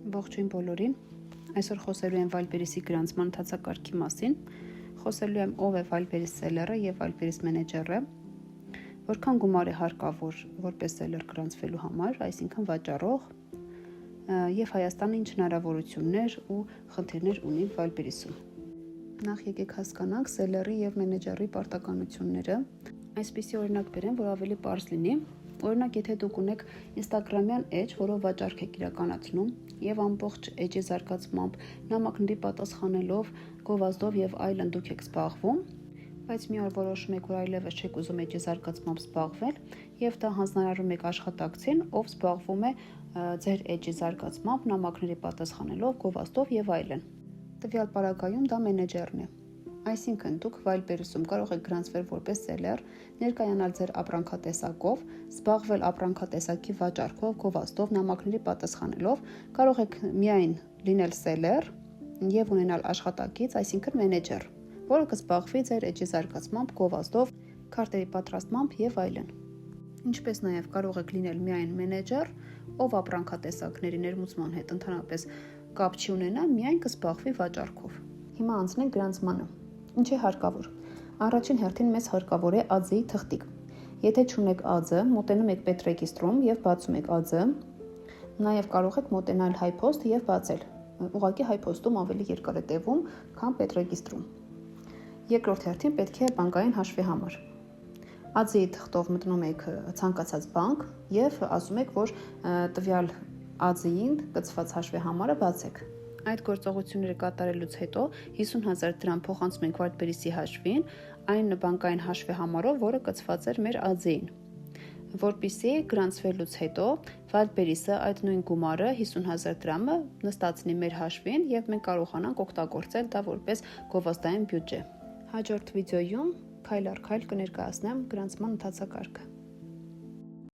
Ողջույն բոլորին, այսօր խոսելու եմ Wildberries-ի գրանցման ընթացակարգի մասին, խոսելու եմ ով է Wildberries սելերը և Wildberries մենեջերը, որքան գումար է հարկավոր որպես սելեր գրանցվելու համար, այսինքն վաճառող, և Հայաստանը ինչ հնարավորություններ ու խնդիրներ ունի Wildberries-ում։ Նախ եկեք հասկանանք սելերի և մենեջերի պարտականությունները, այսպիսի օրինակ բերեմ, որ ավելի պարզ լինի։ Օրինակ, եթե դուք ունեք Instagram-յան էջ, որով վաճառք եք իրականացնում եւ ամբողջ էջի զարգացմամբ, նամակների պատասխանելով, գովազդով եւ այլն դուք եք զբաղվում, բայց մի օր որոշում եք, որ այլևս չեք ուզում էջի զարգացմամբ զբաղվել եւ դա հանձնարարում եք աշխատակցին, ով զբաղվում է ձեր էջի զարգացմամբ, նամակների պատասխանելով, գովազդով եւ այլն։ Տվյալ պարագայում դա մենեջերն է։ Այսինքն դուք Wildberries-ում կարող եք գրանցվել որպես սելեր, ներկայանալ ձեր ապրանքատեսակով, զբաղվել ապրանքատեսակի վաճառքով, գովազդով, նամակների պատասխանելով, կարող եք միայն լինել սելեր եւ ունենալ աշխատակից, այսինքն մենեջեր, որը կզբաղվի ձեր էջի զարգացմամբ, գովազդով, քարտերի պատրաստմամբ եւ այլն։ Ինչպես նաեւ կարող եք լինել միայն մենեջեր, ով ապրանքատեսակների ներմուծման հետ ընդհանրապես կապ չի ունենա, միայն կզբաղվի վաճառքով։ Հիմա անցնենք գրանցմանը։ Ինչ է հարկավոր։ Առաջին հերթին մեզ հարկավոր է ԱՁ-ի թղթիկ։ Եթե չունեք ԱԶ, մոտենում եք պետրեգիստրում եւ բացում եք ԱԶ, նաեւ կարող եք մոտենալ HiPost եւ բացել։ Ուղղակի HiPost-ում ավելի երկար է տևում, քան պետրեգիստրում։ Երկրորդ հերթին պետք է բանկային հաշվի համար։ ԱԶ-ի թղթով մտնում եք ցանկացած բանկ եւ ասում եք, որ տվյալ ԱԶ-ին կցված հաշվի համարը բացեք։ Այդ գործողությունները կատարելուց հետո 50,000 դրամ փոխանցում ենք Wildberries-ի հաշվին, այն բանկային հաշվի համարով, որը կցված էր մեր ԱԶ-ին։ Որպեսզի գրանցվելուց հետո Wildberries-ը այդ նույն գումարը 50,000 դրամը նստացնի մեր հաշվին եւ մենք կարողանանք օգտագործել դա որպես գովազդային բյուջե։ Հաջորդ վիդեոյում քայլ առ քայլ կներկայացնեմ գրանցման ընթացակարգը։